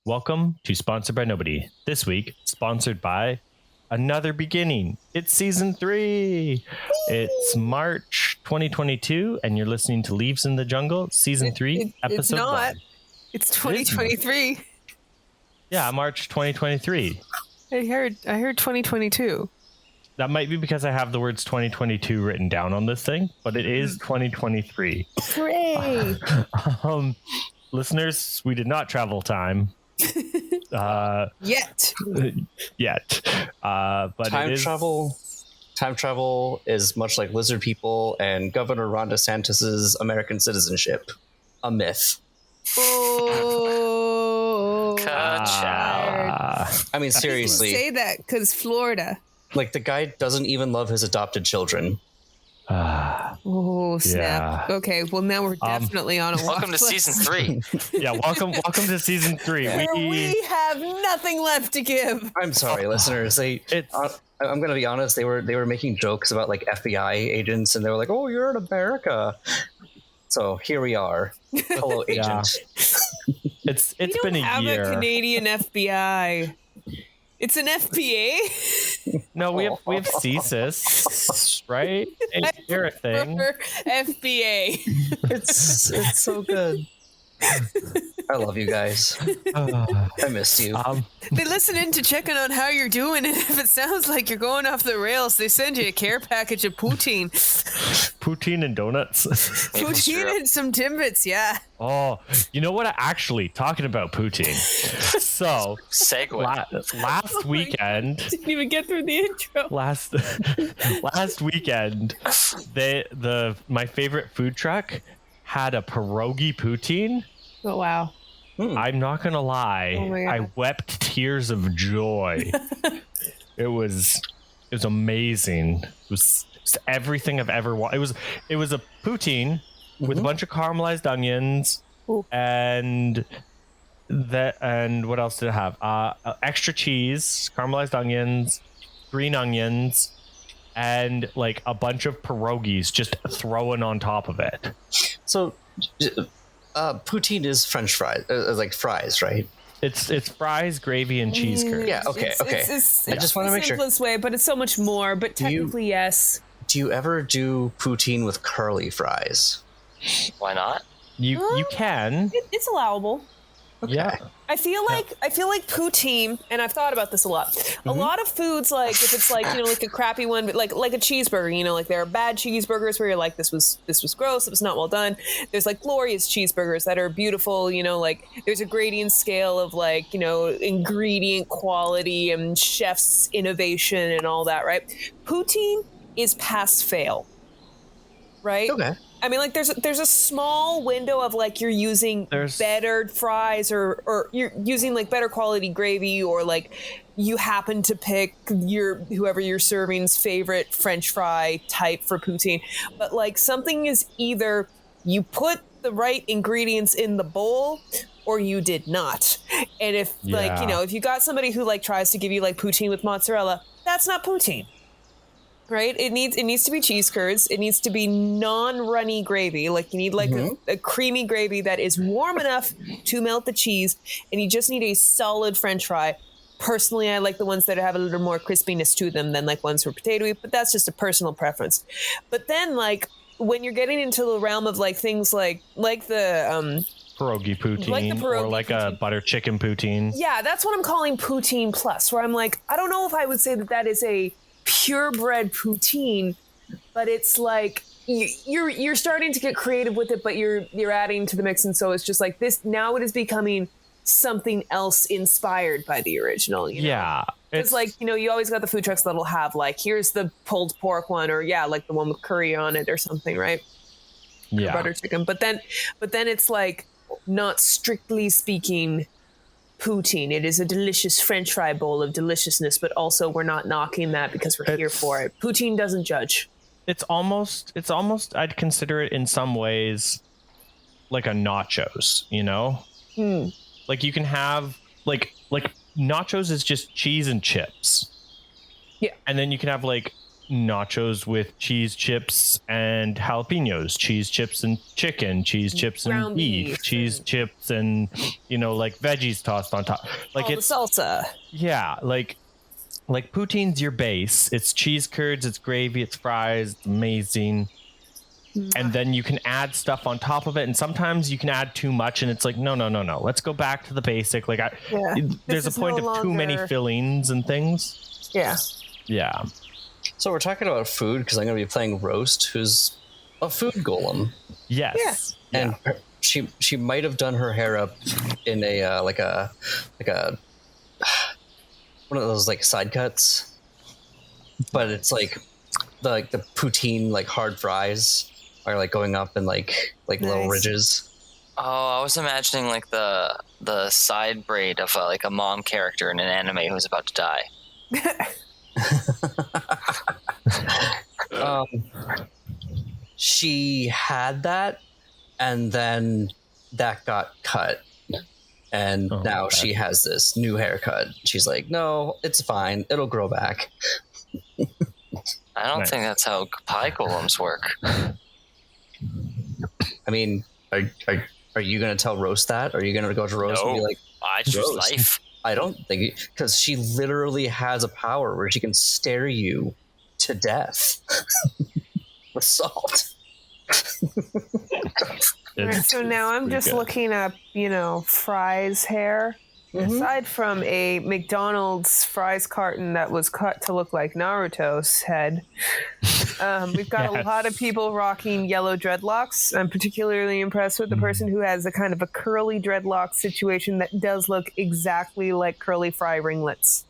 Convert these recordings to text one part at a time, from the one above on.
Welcome to Sponsored by Nobody. This week, sponsored by Another Beginning. It's season 3. It's March 2022, and you're listening to Leaves in the Jungle, season 3, episode it's not. 1. It's 2023. Yeah, March 2023. I heard 2022. That might be because I have the words 2022 written down on this thing, but it is 2023. Hooray! Listeners, we did not travel time. Yet. But Time travel is much like lizard people and Governor Ron DeSantis's American citizenship. A myth. Oh. Ka-chow. I mean, seriously. Say that because Florida. Like, the guy doesn't even love his adopted children. Oh, snap. Yeah. Okay, well, now we're definitely on a walk. Welcome to season 3. Yeah, welcome to season 3. We have nothing left to give. I'm sorry, listeners. I'm going to be honest. They were making jokes about like FBI agents, and they were like, "Oh, you're in America." So here we are. Hello, agent. It's We been don't a have year. a Canadian FBI. It's an FBA. No, we have CSIS, right? You're a thing. FBA. It's so good. I love you guys. I missed you. They listen in to check in on how you're doing, and if it sounds like you're going off the rails, they send you a care package of poutine. Poutine and donuts. Poutine and some Timbits, yeah. Oh, you know what? Talking about poutine. So, Segue. last weekend. Didn't even get through the intro. Last weekend, my favorite food truck had a pierogi poutine. Oh, wow. I'm not gonna lie, Oh my God. I wept tears of joy. It was amazing. It was everything I've ever wanted. It was a poutine with a bunch of caramelized onions. Ooh. and what else did it have? Extra cheese, caramelized onions, green onions, and like a bunch of pierogies just thrown on top of it. So, poutine is French fries, like fries, right? It's fries, gravy, and cheese curds. Yeah. Okay. It's I just want to make sure. simplest way, but it's so much more. But technically, yes. Do you ever do poutine with curly fries? Why not? You can. It's allowable. Yeah. I feel like poutine, and I've thought about this a lot. A lot of foods, like if it's like like a crappy one, but like a cheeseburger, like there are bad cheeseburgers where you're like this was gross, it was not well done. There's like glorious cheeseburgers that are beautiful, like there's a gradient scale of like ingredient quality and chef's innovation and all that, right? Poutine is pass fail, right? Okay. I mean, like, there's a small window of, like, you're using better fries or you're using, like, better quality gravy, or, like, you happen to pick whoever you're serving's favorite French fry type for poutine. But, like, something is either you put the right ingredients in the bowl or you did not. And if, if you got somebody who, like, tries to give you, like, poutine with mozzarella, that's not poutine. Right? It needs to be cheese curds. It needs to be non-runny gravy. Like you need like a creamy gravy that is warm enough to melt the cheese, and you just need a solid French fry. Personally, I like the ones that have a little more crispiness to them than like ones with potatoey, but that's just a personal preference. But then like when you're getting into the realm of like things like the pierogi poutine, like the pierogi or like poutine. a butter chicken poutine. Yeah, that's what I'm calling poutine plus, where I'm like, I don't know if I would say that is a purebred poutine, but it's like you're starting to get creative with it, but you're adding to the mix, and so it's just like this. Now it is becoming something else inspired by the original. Yeah, it's like you always got the food trucks that'll have like here's the pulled pork one, or like the one with curry on it or something, right? Yeah, or butter chicken. But then it's like not strictly speaking poutine. It is a delicious French fry bowl of deliciousness, but also we're not knocking that because we're here for it. Poutine doesn't judge. It's almost I'd consider it in some ways like a nachos, Like you can have like nachos is just cheese and chips. Yeah. And then you can have like nachos with cheese chips and jalapenos, cheese chips and chicken, cheese chips and Ground beef, cheese chips and like veggies tossed on top. Like all the salsa. Yeah, like poutine's your base. It's cheese curds, it's gravy, it's fries, it's amazing. And then you can add stuff on top of it, and sometimes you can add too much, and it's like no. Let's go back to the basic. Like there's a point of too many fillings and things. Yeah. So we're talking about food because I'm going to be playing Roast, who's a food golem. Yes. And she might have done her hair up in a like a one of those like side cuts, but it's like the poutine like hard fries are like going up in like little ridges. Oh, I was imagining like the side braid of like a mom character in an anime who's about to die. She had that, and then that got cut, and now she has this new haircut. She's like, no, it's fine, it'll grow back. I don't think that's how pie golems work. I mean, are you going to tell Roast that? Are you going to go to Roast and be like, I choose life? I don't think, because she literally has a power where she can stare you to death with salt. Right, so now I'm just looking up, Fry's hair. Aside from a McDonald's fries carton that was cut to look like Naruto's head, we've got a lot of people rocking yellow dreadlocks. I'm particularly impressed with the person who has a kind of a curly dreadlock situation that does look exactly like curly fry ringlets.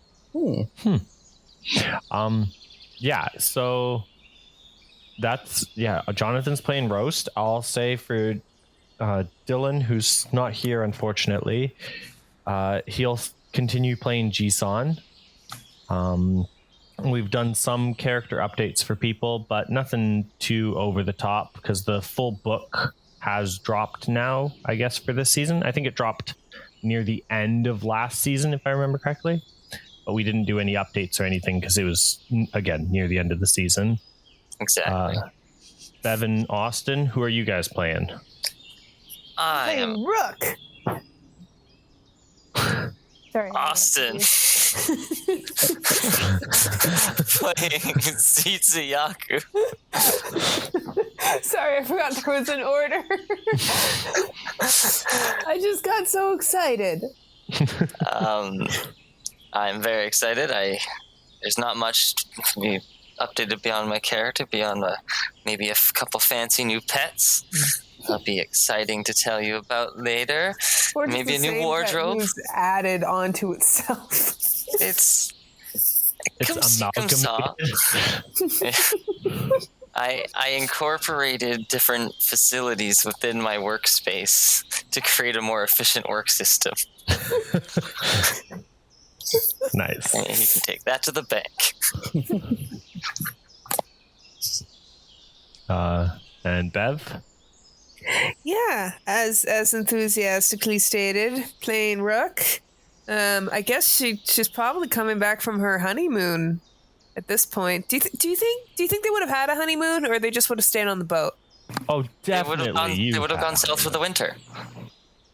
Yeah, so that's Jonathan's playing Roast. I'll say for Dylan, who's not here unfortunately, he'll continue playing Jisan. We've done some character updates for people, but nothing too over the top because the full book has dropped now, I guess, for this season. I think it dropped near the end of last season, if I remember correctly. But we didn't do any updates or anything because it was, again, near the end of the season. Exactly. Bevan, Austin, who are you guys playing? I am Rook. Sorry, Austin. Playing Tzitzi-Yaku. Sorry, I forgot there was an order. I just got so excited. I'm very excited. There's not much to be updated beyond my character, beyond maybe a couple fancy new pets. That'll be exciting to tell you about later. Or maybe a new wardrobe added onto itself. It's amalgamated. I incorporated different facilities within my workspace to create a more efficient work system. Nice. And you can take that to the bank. And Bev? Yeah, as enthusiastically stated, playing Rook. I guess she's probably coming back from her honeymoon at this point. Do you think they would have had a honeymoon, or they just would have stayed on the boat? Oh, definitely. They would have gone south for the winter.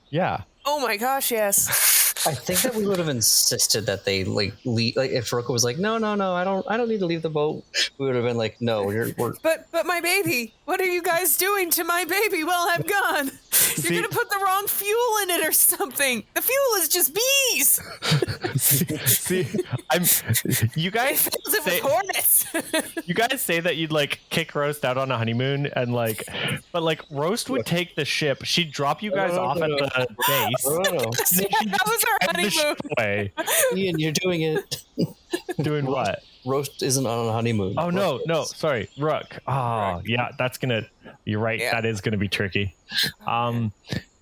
Yeah. Oh my gosh, yes. I think that we would have insisted that they leave. Like if Rook was like, no, I don't need to leave the boat. We would have been like, no, we're. But my baby, what are you guys doing to my baby while I'm gone? You're gonna put the wrong fuel in it or something. The fuel is just bees. You guys say, hornets. You guys say that you'd like kick Roast out on a honeymoon and but Roast would take the ship. She'd drop you guys off at the base. Yeah, that was our honeymoon. Ian, you're doing it. Doing what? Roast isn't on a honeymoon. Oh, no, sorry. Rook. Oh, yeah, that's going to... You're right. Yeah. That is going to be tricky.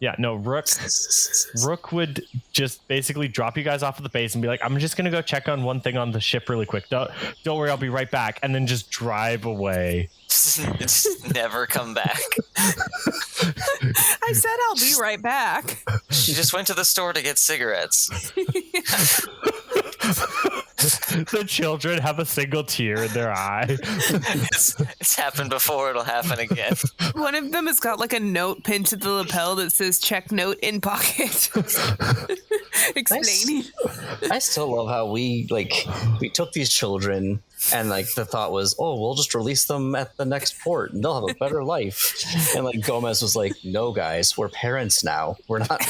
Yeah, no, Rook would just basically drop you guys off at the base and be like, I'm just going to go check on one thing on the ship really quick. Don't worry, I'll be right back. And then just drive away. Just never come back. I said I'll be right back. She just went to the store to get cigarettes. The children have a single tear in their eye. It's happened before, it'll happen again. One of them has got like a note pinned to the lapel that says check note in pocket. Explaining. I still love how we took these children and like the thought was, oh, we'll just release them at the next port and they'll have a better life. And like Gomez was like, no guys, we're parents now. We're not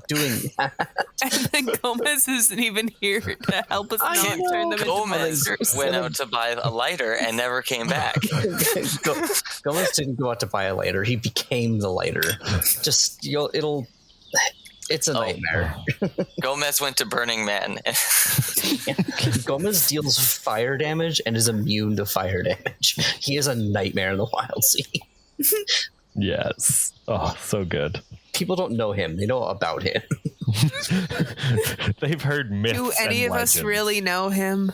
doing that. And then Gomez isn't even here to help us not turn them Gomez into monsters. went out to buy a lighter and never came back. Gomez didn't go out to buy a lighter. He became the lighter. Just it's a nightmare. Gomez went to Burning Man. Gomez deals fire damage and is immune to fire damage. He is a nightmare in the Wildsea. Yes. Oh, so good. People don't know him. They know about him. They've heard myths. Do any of us really know him?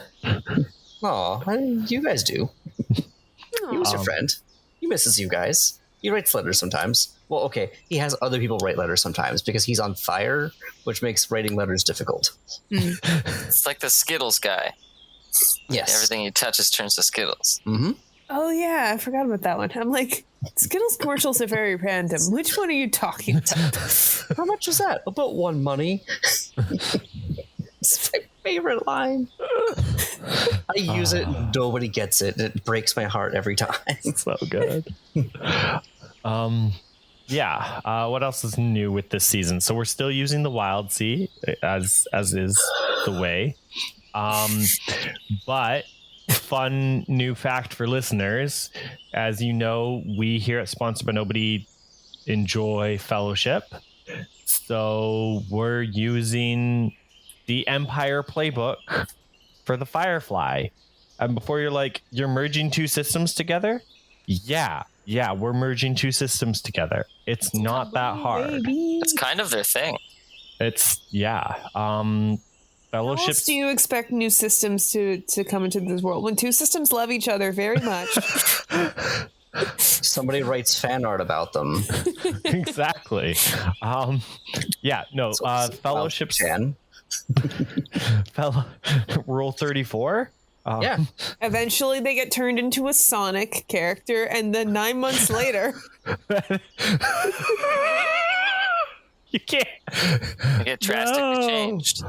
Aw, you guys do. He was your friend. He misses you guys. He writes letters sometimes. Well, okay, he has other people write letters sometimes because he's on fire, which makes writing letters difficult. It's like the Skittles guy. Yes. Everything he touches turns to Skittles. Mm-hmm. Oh yeah, I forgot about that one. I'm like, Skittles commercials are very random. Which one are you talking about? How much is that? About one money. It's my favorite line. I use it, nobody gets it. It breaks my heart every time. So good. What else is new with this season? So we're still using the Wildsea as is the way. But fun new fact for listeners, as you know, we here at Sponsored by Nobody enjoy Fellowship. So we're using the Empire playbook for the Firefly. And before you're like, you're merging two systems together? Yeah, we're merging two systems together. It's not that hard. It's kind of their thing. How else do you expect new systems to come into this world when two systems love each other very much? Somebody writes fan art about them. Exactly. Fellowship's Rule 34. Yeah. Eventually they get turned into a Sonic character, and then 9 months later you can't. You get drastically changed.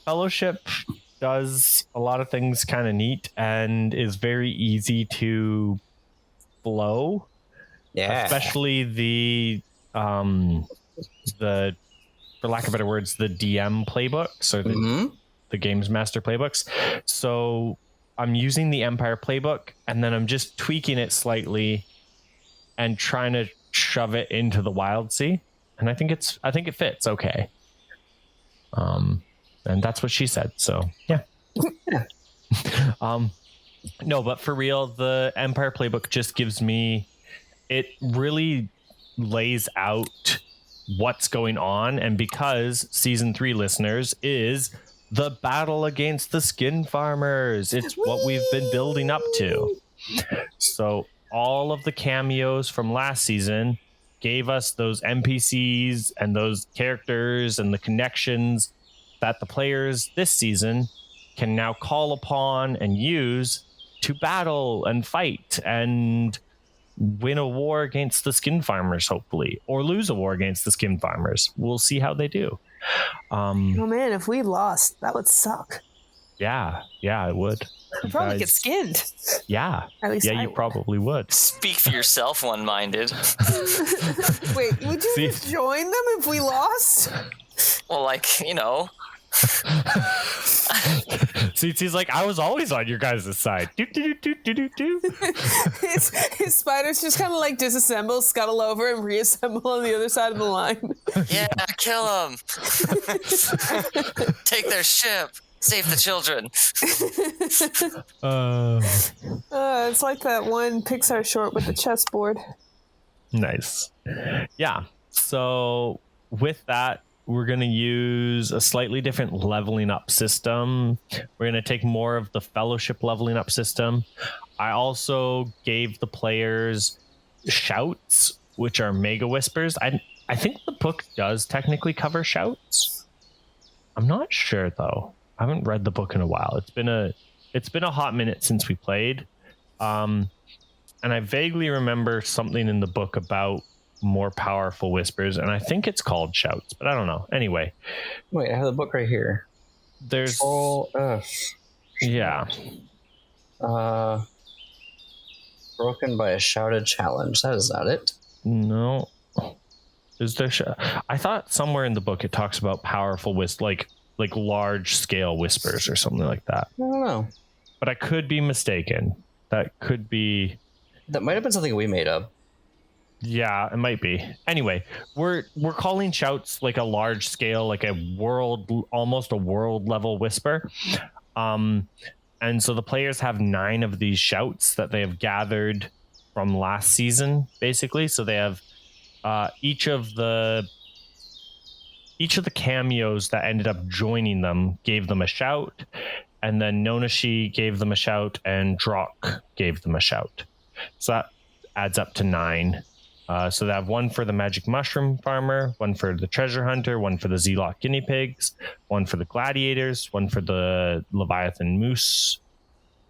Fellowship does a lot of things kind of neat and is very easy to flow. Yeah. Especially the for lack of better words, the DM playbooks or the Games Master playbooks. So I'm using the Empire playbook and then I'm just tweaking it slightly and trying to shove it into the Wildsea. And I think it fits okay. And that's what she said. So yeah. No, but for real, the Empire playbook just gives me, it really lays out what's going on. And because season 3 listeners is the battle against the skin farmers, it's what we've been building up to. So all of the cameos from last season gave us those NPCs and those characters and the connections that the players this season can now call upon and use to battle and fight and win a war against the skin farmers, hopefully, or lose a war against the skin farmers. We'll see how they do. Oh man, if we lost, that would suck. Yeah, it would. We'd probably get skinned. Yeah. At least you probably would. Speak for yourself, one-minded. Wait, would you just join them if we lost? Well, Tzitzi's like, I was always on your guys' side. Do. His spiders just kind of like disassemble, scuttle over, and reassemble on the other side of the line. Yeah, kill them. Take their ship. Save the children. It's like that one Pixar short with the chessboard. Nice. Yeah. So with that, we're going to use a slightly different leveling up system. We're going to take more of the Fellowship leveling up system. I also gave the players shouts, which are mega whispers. I think the book does technically cover shouts. I'm not sure though. I haven't read the book in a while. It's been a hot minute since we played. And I vaguely remember something in the book about more powerful whispers, and I think it's called shouts, but I don't know. Anyway. Wait, I have the book right here. There's yeah. Broken by a shouted challenge. That is not it. No. Is there I thought somewhere in the book it talks about powerful like large scale whispers or something like that. I don't know. But I could be mistaken. That might have been something we made up. Yeah, it might be. Anyway, we're calling shouts like a large scale, like almost a world level whisper. And so the players have 9 of these shouts that they have gathered from last season, basically. So they have each of the cameos that ended up joining them gave them a shout, and then Nonashi gave them a shout, and Drock gave them a shout. So that adds up to 9. So they have 1 for the magic mushroom farmer, 1 for the treasure hunter, 1 for the Zealot guinea pigs, 1 for the gladiators, 1 for the Leviathan moose,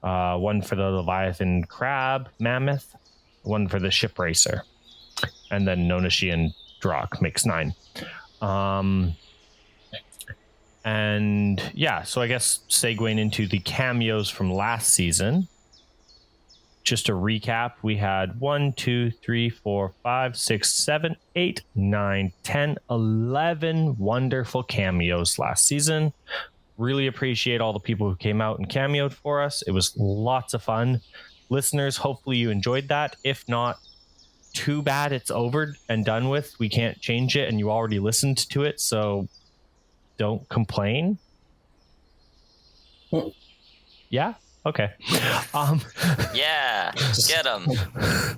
1 for the Leviathan crab mammoth, 1 for the ship racer, and then Nonashi and Drock makes 9. And yeah, so I guess segueing into the cameos from last season. Just to recap, we had 1, 2, 3, 4, 5, 6, 7, 8, 9, 10, 11 wonderful cameos last season. Really appreciate all the people who came out and cameoed for us. It was lots of fun. Listeners, hopefully you enjoyed that. If not, too bad it's over and done with. We can't change it, and you already listened to it, so don't complain. Yeah? Okay. Yeah, get them.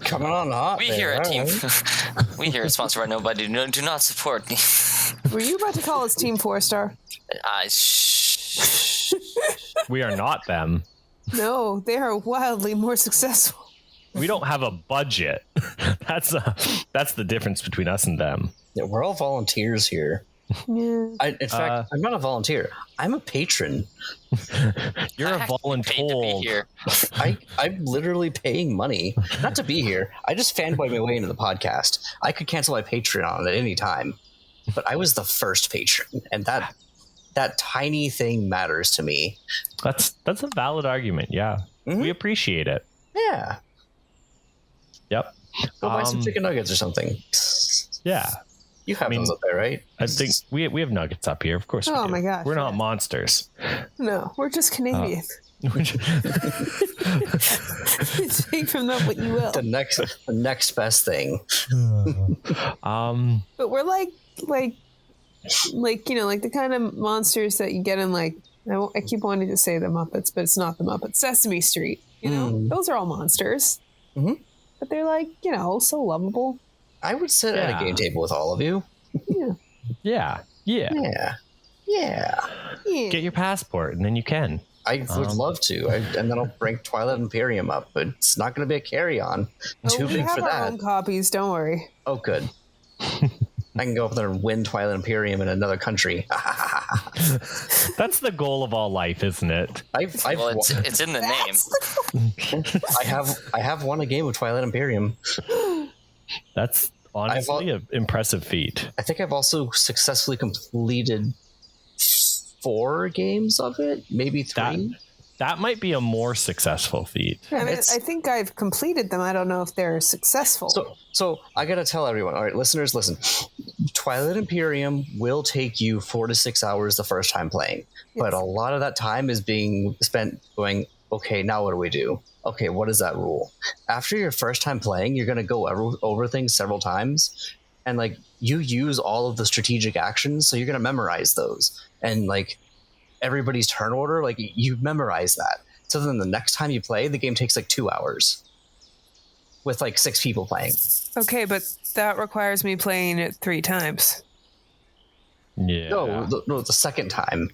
Coming on hot. We here at Team. We here at Sponsored by Nobody do not support me. Were you about to call us Team 4-Star? We are not them. No, they are wildly more successful. We don't have a budget. That's the difference between us and them. Yeah, we're all volunteers here. Yeah. In fact, I'm not a volunteer. I'm a patron. You're a volunteer. I'm literally paying money not to be here. I just fanboyed my way into the podcast. I could cancel my Patreon at any time, but I was the first patron, and that tiny thing matters to me. That's a valid argument. Yeah, We appreciate it. Yeah. Yep. Go buy some chicken nuggets or something. Yeah. You have those up there, right? I think we have nuggets up here. Of course we do. Oh my gosh. We're not monsters. No, we're just Canadian. Take from that what you will. The next best thing. But we're like the kind of monsters that you get in I keep wanting to say the Muppets, but it's not the Muppets. Sesame Street. Those are all monsters. Mm-hmm. But they're so lovable. I would sit at a game table with all of you. Yeah. Get your passport, and then you can. I would love to, and then I'll bring Twilight Imperium up, but it's not going to be a carry-on. Too big for that. We have our own copies. Don't worry. Oh, good. I can go up there and win Twilight Imperium in another country. That's the goal of all life, isn't it? It's in the name. I have won a game of Twilight Imperium. That's honestly an impressive feat. I think I've also successfully completed 4 games of it, maybe 3. That might be a more successful feat. I think I've completed them. I don't know if they're successful. So I gotta tell everyone. All right, listeners, listen. Twilight Imperium will take you 4 to 6 hours the first time playing, but a lot of that time is being spent going, okay, now what do we do? Okay, what is that rule? After your first time playing, you're going to go over things several times, and you use all of the strategic actions, so you're going to memorize those. And everybody's turn order, you memorize that. So then the next time you play, the game takes 2 hours with 6 people playing. Okay, but that requires me playing it 3 times. Yeah. No, the second time.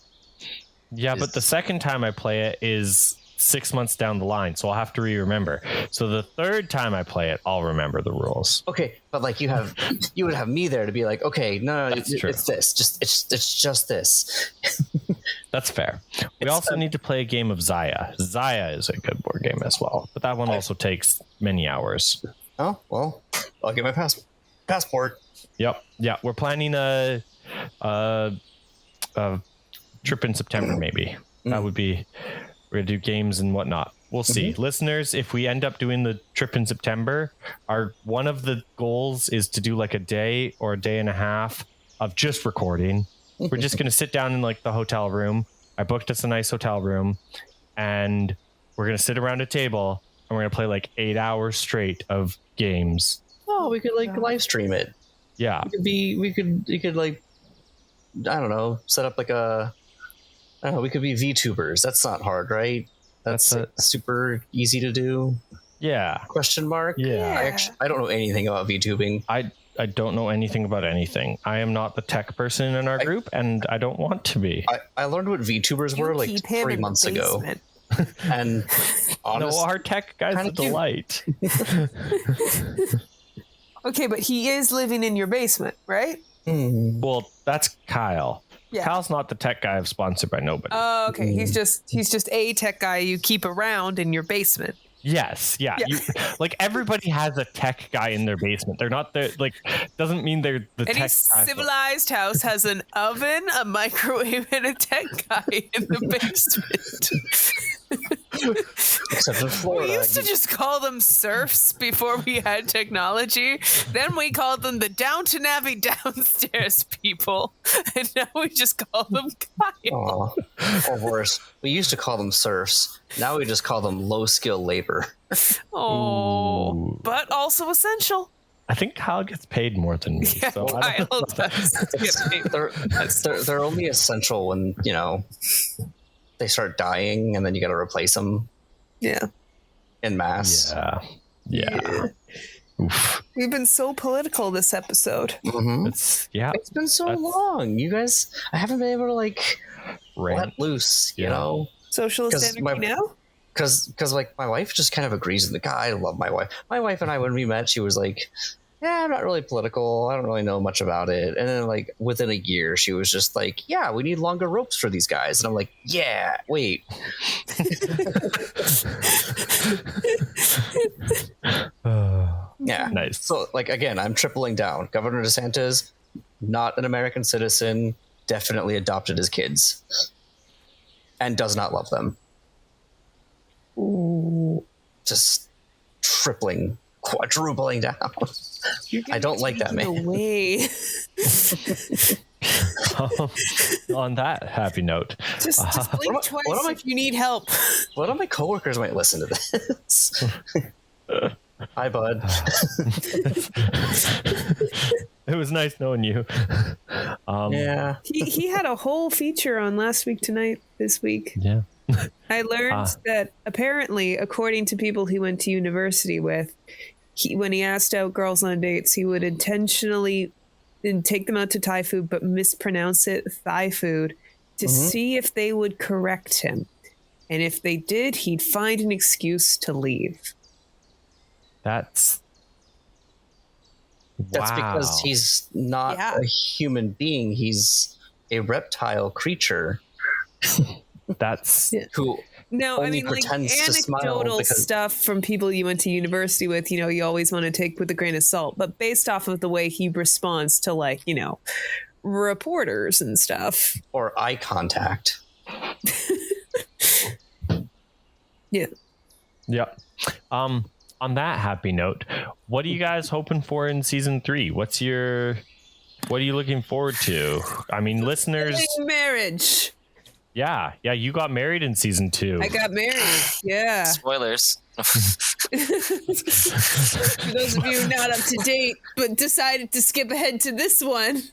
Yeah, but the second time I play it is 6 months down the line, so I'll have to remember. So the third time I play it, I'll remember the rules. Okay, but like you would have me there to be like, okay, no, That's true. it's this, it's just this. That's fair. We also need to play a game of Zaya. Zaya is a good board game as well, but that one also takes many hours. Oh well, I'll get my passport. Yep. Yeah, we're planning a trip in September, maybe. That would be. We're gonna do games and whatnot. We'll see. Listeners, if we end up doing the trip in September, one of the goals is to do like a day or a day and a half of just recording. We're just gonna sit down in like the hotel room. I booked us a nice hotel room, and we're gonna sit around a table and we're gonna play like 8 hours straight of games. Oh, we could like live stream it. Yeah. We could like, I don't know, set up like we could be VTubers. That's not hard, right? That's super easy to do. Yeah. Question mark? Yeah. I don't know anything about VTubing. I don't know anything about anything. I am not the tech person in our group, and I don't want to be. I learned what VTubers were like 3 months ago. And honestly, no, our tech guy's a delight. Okay, but he is living in your basement, right? Well, that's Kyle. Yeah. Kyle's not the tech guy of Sponsored by Nobody. Oh, okay. He's just a tech guy you keep around in your basement. Yes, yeah. Like everybody has a tech guy in their basement. They're not there. Like, doesn't mean they're the Any tech guy. civilized house has an oven, a microwave, and a tech guy in the basement. except in Florida, We used to just call them serfs before we had technology. Then we called them the Downton Abbey downstairs people, and now we just call them Kyle. Or worse, we used to call them serfs. Now we just call them low-skill labor. Ooh. But also essential. I think Kyle gets paid more than me. Yeah, so I don't Kyle know. does get paid. They're only essential when, they start dying and then you got to replace them. Yeah. En masse. Yeah. Oof. We've been so political this episode. Mm-hmm. It's been so long. You guys, I haven't been able to let loose, you know? Socialist anarchy now? Because like my wife just kind of agrees with the guy. I love my wife. My wife and I, when we met, she was like, yeah, I'm not really political. I don't really know much about it. And then like within a year, she was just like, yeah, we need longer ropes for these guys. And I'm like, yeah, wait. Yeah. Nice. So like, again, I'm tripling down. Governor DeSantis, not an American citizen, definitely adopted his kids and does not love them. Ooh. Just quadrupling down. I don't like that, man. Way. On that happy note, Just blink twice if you need help. One of my coworkers might listen to this. Hi, bud. it was nice knowing you. Yeah. He had a whole feature on Last Week Tonight this week. Yeah. I learned that apparently, according to people he went to university with, when he asked out girls on dates, he would intentionally take them out to Thai food, but mispronounce it Thai food to see if they would correct him. And if they did, he'd find an excuse to leave. That's because he's not a human being. He's a reptile creature. That's who no, I mean, like anecdotal stuff from people you went to university with, you always want to take with a grain of salt, but based off of the way he responds to reporters and stuff. Or eye contact. Yeah. Yep. On that happy note, what are you guys hoping for in season 3? What are you looking forward to? I mean, listeners, marriage. Yeah, you got married in season 2. I got married. Yeah. Spoilers. For those of you not up to date, but decided to skip ahead to this one.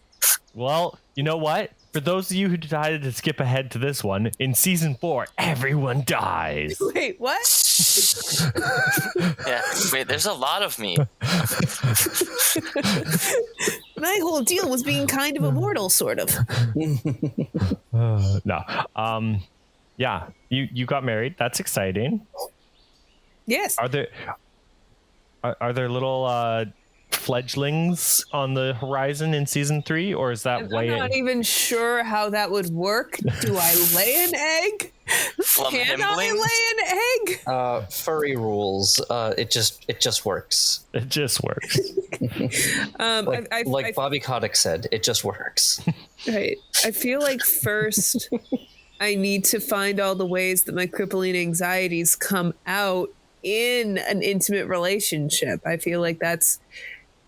Well, you know what? For those of you who decided to skip ahead to this one, in season 4, everyone dies. Wait, what? Yeah, wait, there's a lot of me. My whole deal was being kind of immortal, sort of. No. Yeah, you got married. That's exciting. Yes. Are there little fledglings on the horizon in season 3, or is that I'm not even sure how that would work. Do I lay an egg? Can I lay an egg? Furry rules. It just works. It just works. Like Bobby Kotick said, it just works. Right. I feel like first I need to find all the ways that my crippling anxieties come out in an intimate relationship. I feel like that's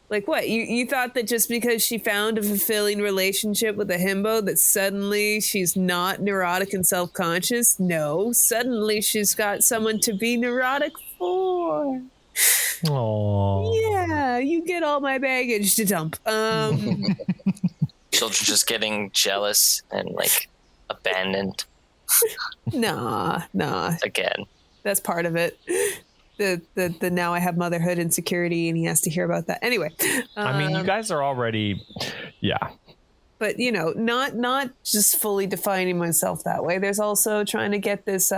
like, what? You thought that just because she found a fulfilling relationship with a himbo that suddenly she's not neurotic and self-conscious? No, suddenly she's got someone to be neurotic for. Aww. Yeah, you get all my baggage to dump. Children just getting jealous and like abandoned. Nah. Again. That's part of it. The now I have motherhood insecurity, and he has to hear about that. Anyway, I mean, you guys are already, yeah. But not just fully defining myself that way. There's also trying to get this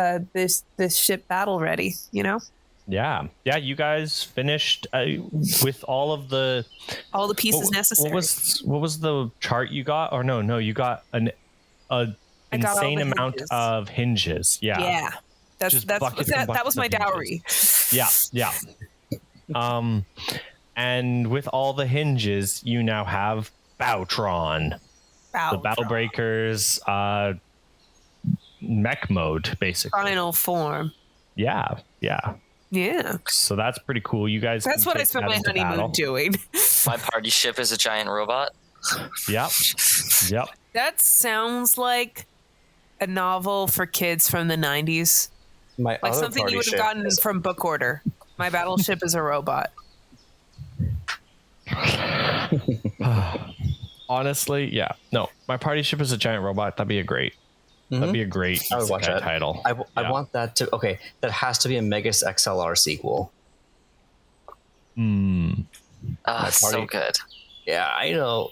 ship battle ready. Yeah. You guys finished with all the pieces necessary. What was the chart you got? Or no, you got an insane amount of hinges. Yeah. That was my dowry. Yeah. And with all the hinges, you now have Bowtron. The Battle Breakers mech mode, basically. Final form. Yeah. So that's pretty cool. You guys. That's what I spent my honeymoon doing. My party ship is a giant robot. Yep. That sounds like a novel for kids from the 90s. Like something you would have gotten from book order. My battleship is a robot. Honestly, yeah. No, my party ship is a giant robot. That'd be a great. That'd be a great I would watch that title. I want that to. Okay, that has to be a Megas XLR sequel. So good. Yeah, I know.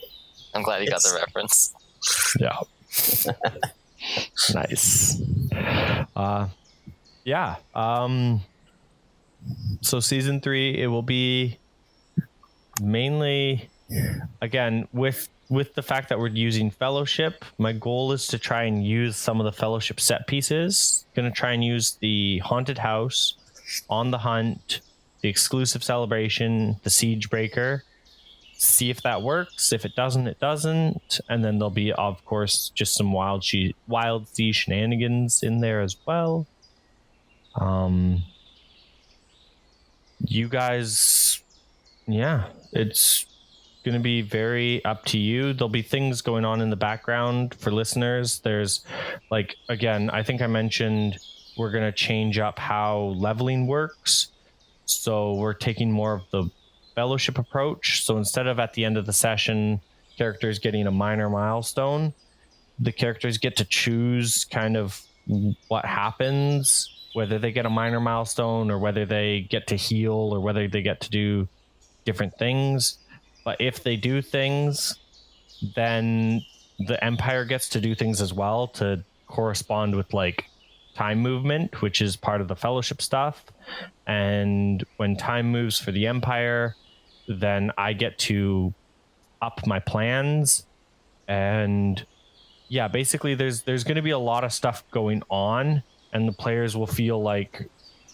I'm glad you got the reference. Yeah. Nice. Yeah. So season 3, it will be mainly, again, with the fact that we're using Fellowship. My goal is to try and use some of the Fellowship set pieces. Going to try and use the Haunted House, On the Hunt, the Exclusive Celebration, the Siege Breaker. See if that works. If it doesn't, it doesn't. And then there'll be, of course, just some Wildsea shenanigans in there as well. You guys, yeah, it's going to be very up to you. There'll be things going on in the background for listeners. There's again, I think I mentioned we're going to change up how leveling works. So we're taking more of the Fellowship approach. So instead of at the end of the session, characters getting a minor milestone, the characters get to choose kind of what happens, whether they get a minor milestone or whether they get to heal or whether they get to do different things. But if they do things, then the Empire gets to do things as well to correspond with time movement, which is part of the Fellowship stuff. And when time moves for the Empire, then I get to up my plans. And yeah, basically there's going to be a lot of stuff going on, and the players will feel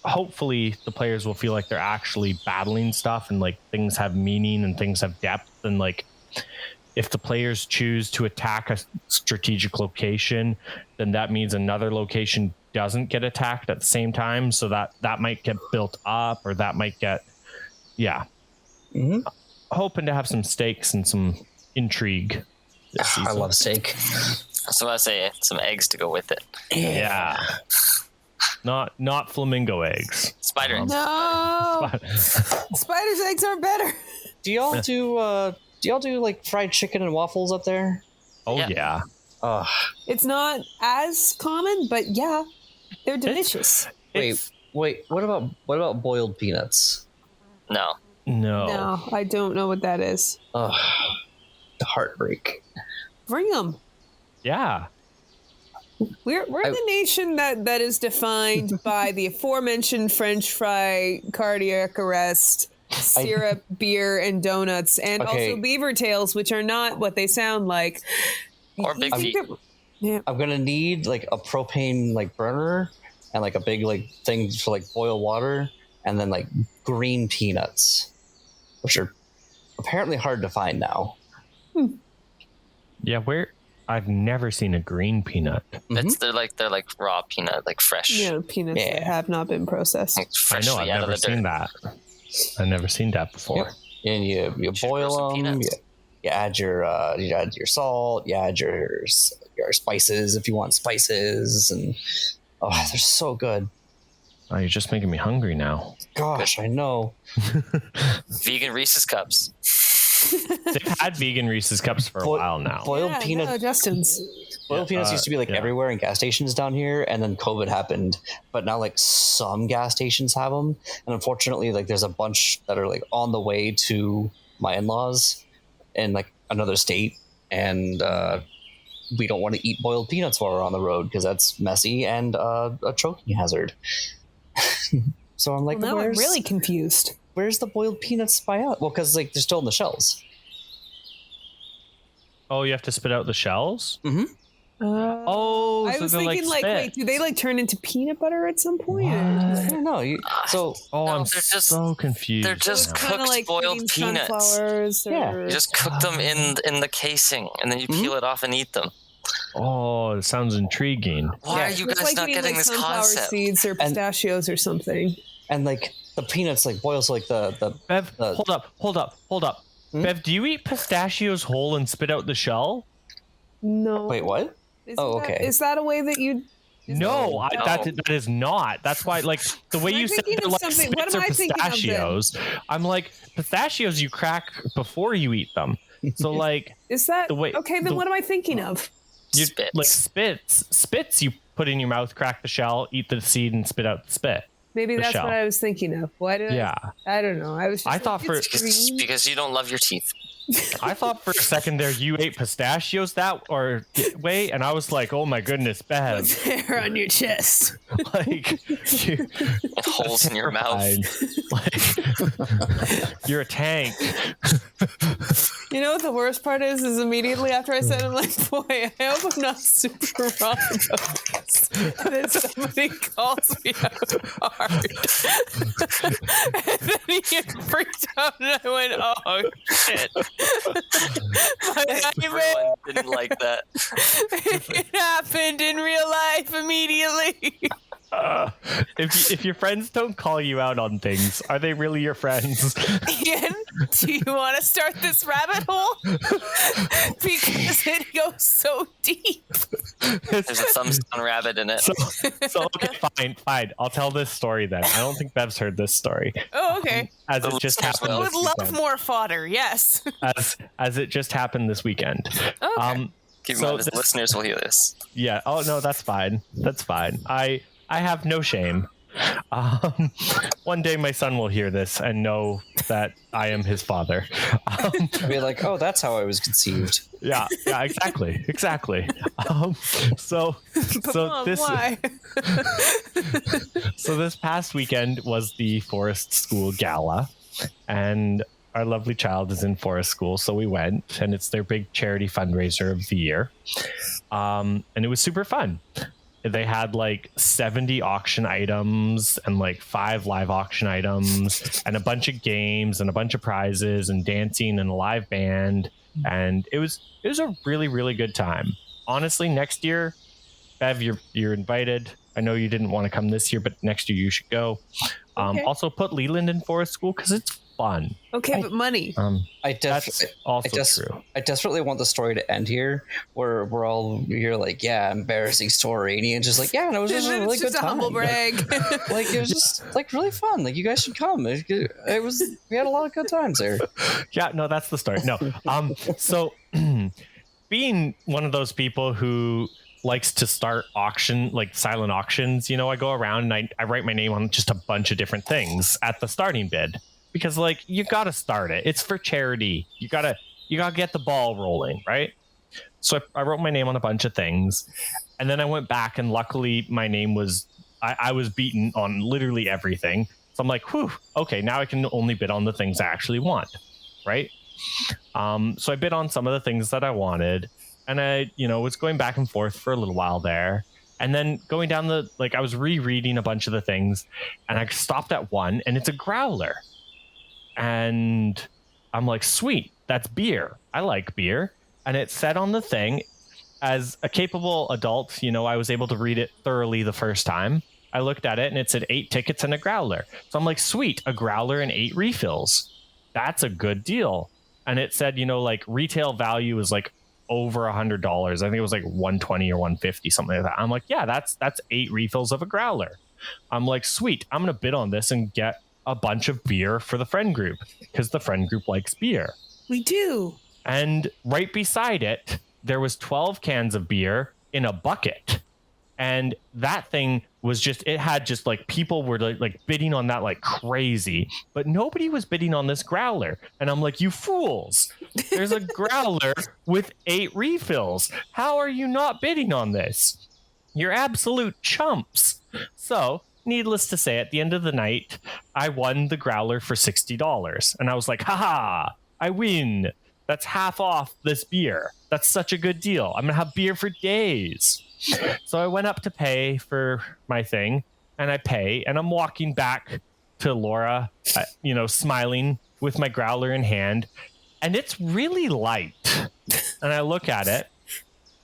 hopefully the players will feel like they're actually battling stuff, and things have meaning and things have depth. And if the players choose to attack a strategic location, then that means another location doesn't get attacked at the same time. So that might get built up, or that might get, hoping to have some stakes and some intrigue this season. I love steak. So I say some eggs to go with it. Yeah. Not flamingo eggs. Spider eggs. No. Spider's eggs are better. Do y'all do fried chicken and waffles up there? Oh yeah. It's not as common, but yeah, they're delicious. Wait. What about boiled peanuts? No, I don't know what that is. The heartbreak. Bring them. Yeah. We're the nation that is defined by the aforementioned French fry, cardiac arrest, syrup, beer, and donuts, and also beaver tails, which are not what they sound like. Or big feet. Yeah. I'm gonna need like a propane like burner and like a big like thing to like boil water, and then like green peanuts, which are apparently hard to find now. Yeah, I've never seen a green peanut. They're like raw peanut, like fresh. Yeah, peanuts that have not been processed. Like I know, I've never seen that. I've never seen that before. Yep. And you boil them. You add your salt. You add your spices if you want spices, and they're so good. Oh, you're just making me hungry now. Gosh, I know. Vegan Reese's cups. They've had vegan Reese's cups for a while now. Boiled peanuts. Justin's. Boiled peanuts used to be like everywhere in gas stations down here, and then COVID happened. But now like some gas stations have them, and unfortunately, like there's a bunch that are like on the way to my in-laws in like another state, and we don't want to eat boiled peanuts while we're on the road because that's messy and a choking hazard. So I'm like, now I'm really confused. Where's the boiled peanuts by us? Well, because like they're still in the shells. Oh, you have to spit out the shells? Mm-hmm. I was thinking like wait, do they like turn into peanut butter at some point? I don't know. I'm so confused. They're just cooked like boiled peanuts. You just cook them in the casing, and then you peel it off and eat them. Oh, it sounds intriguing. Why are you guys not getting this concept? Seeds or pistachios or something. And like the peanuts like boil, so like the Bev, hold up. Bev, do you eat pistachios whole and spit out the shell? No. Wait, what? Okay. Is that a way that you? No, that is not. That's why, like, the way you said they're like spits or pistachios, I'm like, pistachios you crack before you eat them. So, like, is that the way? Okay, then what am I thinking of? You, like spits you put in your mouth, crack the shell, eat the seed, and spit out the spit. Maybe that's what I was thinking of. Why did I don't know. I thought because you don't love your teeth. I thought for a second there you ate pistachios that way, and I was like, oh my goodness, Bev. What's hair on your chest? Like holes in your mouth. Like you're a tank. You know what the worst part is immediately after I said, I'm like, boy, I hope I'm not super wrong about this. And then somebody calls me out hard. And then he get freaked out and I went, oh shit. Everyone didn't like that. It happened in real life immediately. If your friends don't call you out on things, are they really your friends? Ian, do you want to start this rabbit hole? Because it goes so deep. There's a thumbs down rabbit in it. So okay, fine. I'll tell this story then. I don't think Bev's heard this story. Oh, okay. As it just happened. I would love more fodder. Yes. As it just happened this weekend. Okay. Keep in mind, the listeners will hear this. Yeah. Oh no, that's fine. That's fine. I have no shame. One day my son will hear this and know that I am his father. Be like, oh, that's how I was conceived. Yeah, exactly. So this past weekend was the Forest School Gala, and our lovely child is in Forest School, so we went, and it's their big charity fundraiser of the year, and it was super fun. They had like 70 auction items and like 5 live auction items and a bunch of games and a bunch of prizes and dancing and a live band. And it was a really, really good time. Honestly, next year, Bev, you're invited. I know you didn't want to come this year, but next year you should go. Okay. Also put Leland in Forest School because it's fun. Okay, but money. That's also true. I desperately want the story to end here, where you're like, yeah, embarrassing story, and Ian's just like, yeah, and it was just a really good time. Humble brag. Like it was just like really fun. Like you guys should come. It was we had a lot of good times there. Yeah, no, that's the story. No, so being one of those people who likes to start silent auctions, I go around and I write my name on just a bunch of different things at the starting bid. Because like you got to start it. It's for charity. You gotta get the ball rolling, right? So I wrote my name on a bunch of things, And then I went back, and luckily my name was, I was beaten on literally everything. So I'm like, whew, okay, now I can only bid on the things I actually want, right? So I bid on some of the things that I wanted, and I, was going back and forth for a little while there. And then going down I was rereading a bunch of the things, and I stopped at one, and it's a growler. And I'm like, sweet, that's beer. I like beer. And it said on the thing, as a capable adult, I was able to read it thoroughly the first time. I looked at it, and it said 8 tickets and a growler. So I'm like, sweet, a growler and 8 refills. That's a good deal. And it said, retail value is like over $100. I think it was like $120 or $150, something like that. I'm like, yeah, that's 8 refills of a growler. I'm like, sweet, I'm going to bid on this and get a bunch of beer for the friend group, because the friend group likes beer. We do. And right beside it, there was 12 cans of beer in a bucket. And that thing was it had just like, people were like bidding on that like crazy, but nobody was bidding on this growler. And I'm like, you fools, there's a growler with 8 refills. How are you not bidding on this? You're absolute chumps. So needless to say, at the end of the night, I won the growler for $60. And I was like, haha, I win. That's half off this beer. That's such a good deal. I'm going to have beer for days. So I went up to pay for my thing, and I pay, and I'm walking back to Laura, smiling with my growler in hand, and it's really light. And I look at it,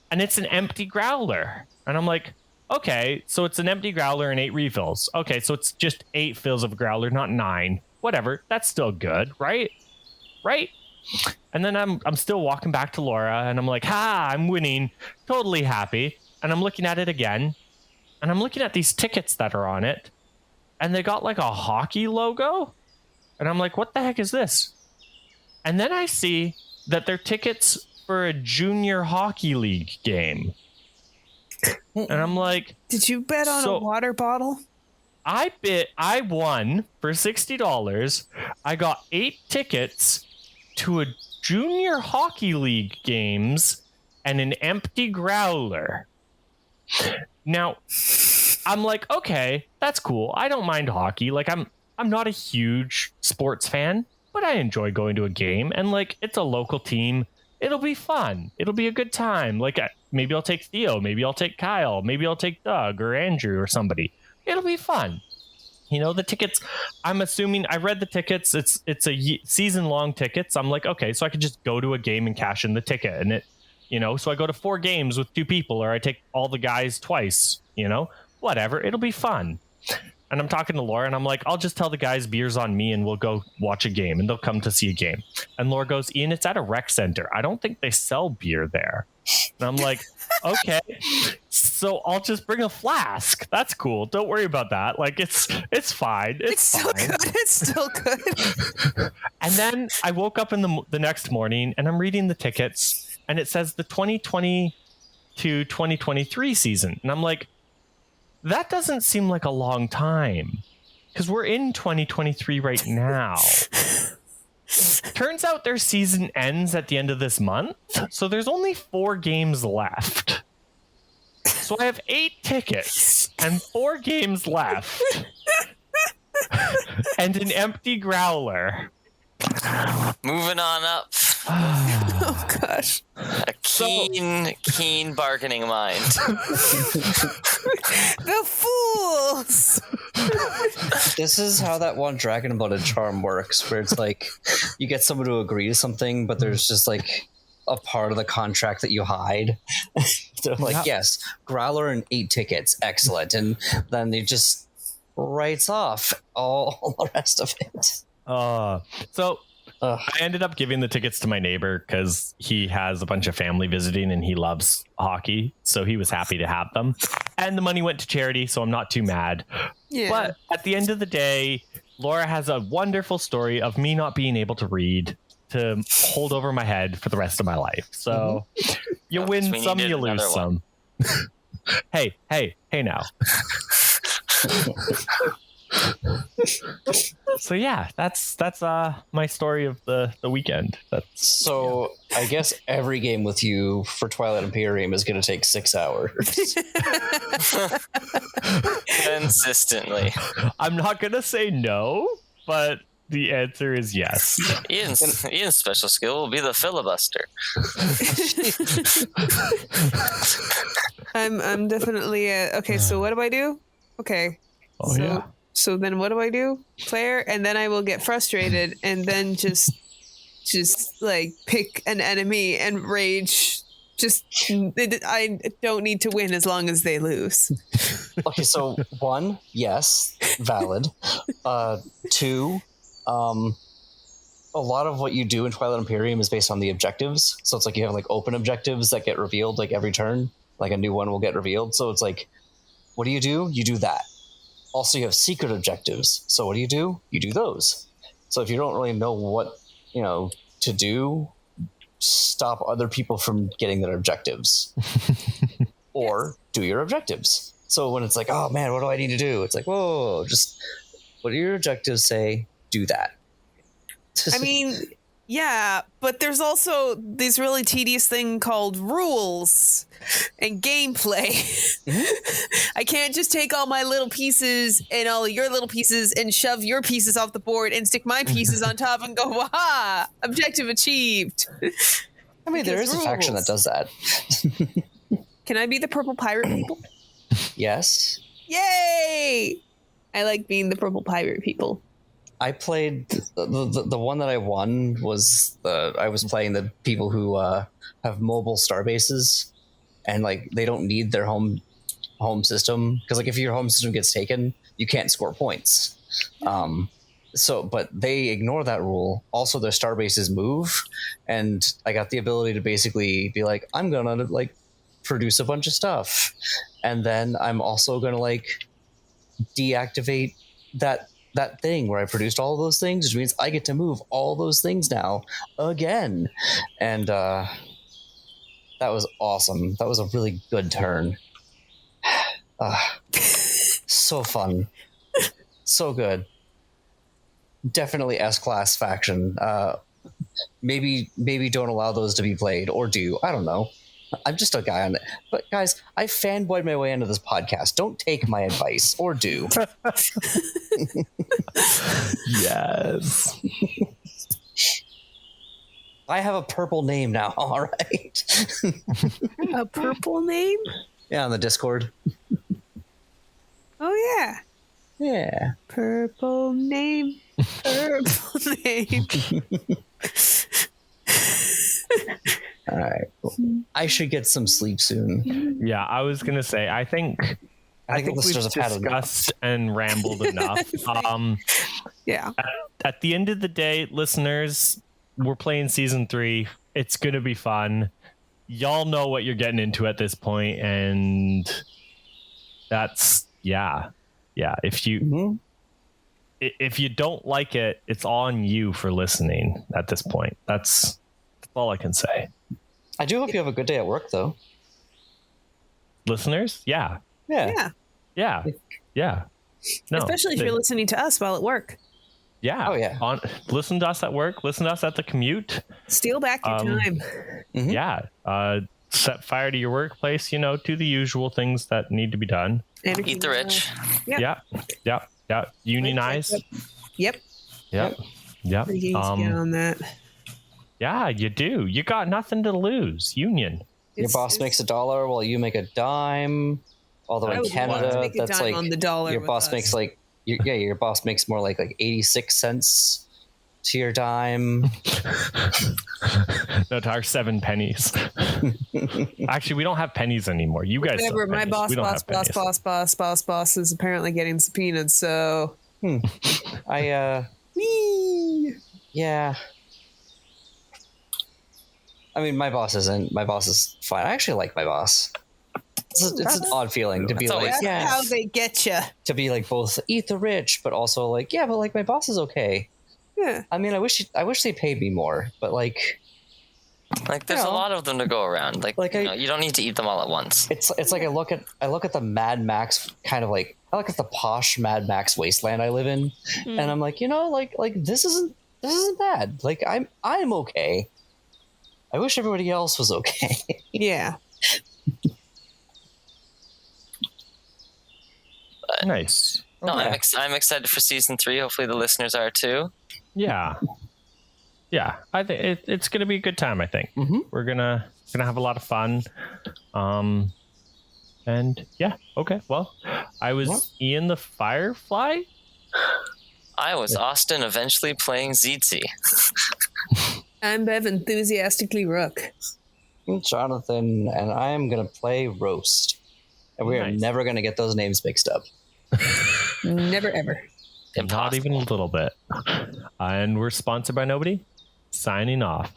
and it's an empty growler. And I'm like, okay, so it's an empty growler and 8 refills. Okay, so it's just 8 fills of a growler, not 9. Whatever, that's still good, right? Right? And then I'm still walking back to Laura, and I'm like, I'm winning, totally happy. And I'm looking at it again, and I'm looking at these tickets that are on it, and they got like a hockey logo. And I'm like, what the heck is this? And then I see that they're tickets for a junior hockey league game. And I'm like, did you bet on a water bottle? I won for $60. I got 8 tickets to a junior hockey league games and an empty growler. Now, I'm like, okay, that's cool. I don't mind hockey. Like, I'm not a huge sports fan, but I enjoy going to a game, and like, it's a local team. It'll be fun. It'll be a good time. Like, maybe I'll take Theo, maybe I'll take Kyle, maybe I'll take Doug or Andrew or somebody. It'll be fun. The tickets, I'm assuming, I read the tickets. It's a season-long tickets. I'm like, okay, so I could just go to a game and cash in the ticket, and it, so I go to 4 games with 2 people, or I take all the guys twice, whatever. It'll be fun. And I'm talking to Laura, and I'm like, I'll just tell the guys beer's on me, and we'll go watch a game, and they'll come to see a game. And Laura goes, Ian, it's at a rec center. I don't think they sell beer there. And I'm like, okay, so I'll just bring a flask. That's cool. Don't worry about that. Like, it's fine. It's still fine. good. It's still good. And then I woke up in the next morning, and I'm reading the tickets, and it says the 2022-2023 season. And I'm like, that doesn't seem like a long time, because we're in 2023 right now. Turns out their season ends at the end of this month, so there's only 4 games left. So I have 8 tickets and 4 games left, and an empty growler. Moving on up. Oh gosh. A keen bargaining mind. The fools. This is how that one Dragon Blooded Charm works, where it's like you get someone to agree to something, but there's just like a part of the contract that you hide. They're like, yes, growler and 8 tickets, excellent, and then they just writes off all the rest of it. I ended up giving the tickets to my neighbor because he has a bunch of family visiting and he loves hockey. So he was happy to have them. And the money went to charity, so I'm not too mad. Yeah. But at the end of the day, Laura has a wonderful story of me not being able to read to hold over my head for the rest of my life. So you win some, you lose some. Hey now. So yeah, that's my story of the weekend. So I guess every game with you for Twilight Imperium is going to take 6 hours. Consistently. I'm not gonna say no, but the answer is yes. Ian's special skill will be the filibuster. I'm definitely okay. So what do I do? Okay. Oh yeah. So then what do I do? Player, and then I will get frustrated and then just like pick an enemy and rage. I don't need to win as long as they lose. Okay, so 1, yes, valid. 2, a lot of what you do in Twilight Imperium is based on the objectives. So it's like you have like open objectives that get revealed like every turn. Like a new one will get revealed. So it's like, what do? You do that. Also, you have secret objectives. So what do? You do those. So if you don't really know what, to do, stop other people from getting their objectives. Or do your objectives. So when it's like, oh man, what do I need to do? It's like, whoa, just what do your objectives say? Do that. I mean, yeah, but there's also this really tedious thing called rules and gameplay. Mm-hmm. I can't just take all my little pieces and all your little pieces and shove your pieces off the board and stick my pieces on top and go, waha, objective achieved. I mean, there is a faction that does that. Can I be the purple pirate people? Yes. Yay! I like being the purple pirate people. I played the one that I won was I was playing the people who have mobile star bases, and like they don't need their home system because like if your home system gets taken, you can't score points. But they ignore that rule. Also, their star bases move, and I got the ability to basically be like, I'm gonna like produce a bunch of stuff, and then I'm also gonna like deactivate that thing where I produced all of those things, which means I get to move all those things now again. And that was awesome. That was a really good turn. So fun. So good. Definitely S-class faction. Maybe don't allow those to be played, or do. I don't know. I'm just a guy on it. But guys, I fanboyed my way into this podcast. Don't take my advice, or do. Yes. I have a purple name now, all right? A purple name? Yeah, on the Discord. Oh, yeah. Yeah. Purple name. Purple name. All right. I should get some sleep soon. Yeah, I was gonna say. I think we've discussed and rambled enough. Yeah. At the end of the day, listeners, we're playing season 3. It's gonna be fun. Y'all know what you're getting into at this point, and that's yeah. If you don't like it, it's on you for listening. At this point, that's all I can say. I do hope you have a good day at work, though. Listeners, yeah. Yeah. No, especially if you're listening to us while at work. Yeah. Oh yeah. Listen to us at work. Listen to us at the commute. Steal back your time. Mm-hmm. Yeah. Set fire to your workplace. Do the usual things that need to be done. Eat the rich. Yep. Yeah. Unionize. Yep. Pretty easy to get on that. Yeah, you do. You got nothing to lose. Union. Your boss makes $1 while you make a dime. Although in Canada, that's like on the dollar your boss makes like your boss makes more like 86 cents to your dime. No, to our 7 pennies. Actually, we don't have pennies anymore. You guys. Whatever. My boss is apparently getting subpoenaed. So. Yeah. I mean, my boss isn't. My boss is fine. I actually like my boss. It's an odd feeling to be like, that's how they get you. To be like both eat the rich, but also like, yeah, but like my boss is okay. Yeah. I mean, I wish they paid me more, but like, Like, there's a lot of them to go around. You don't need to eat them all at once. It's like I look at the Mad Max kind of like, I look at the posh Mad Max wasteland I live in, and I'm like, this isn't bad. Like, I'm okay. I wish everybody else was okay. Yeah. Nice. No, I'm excited for season 3. Hopefully the listeners are too. Yeah. I think it's gonna be a good time. I think we're gonna have a lot of fun. And yeah, okay. Well, I was Ian the Firefly. I was Austin, eventually playing Tzitzi. I'm Bev, enthusiastically Rook. I'm Jonathan, and I am gonna play Roast, and we are never gonna get those names mixed up. Never ever. Impossible. Not even a little bit. And we're sponsored by nobody. Signing off.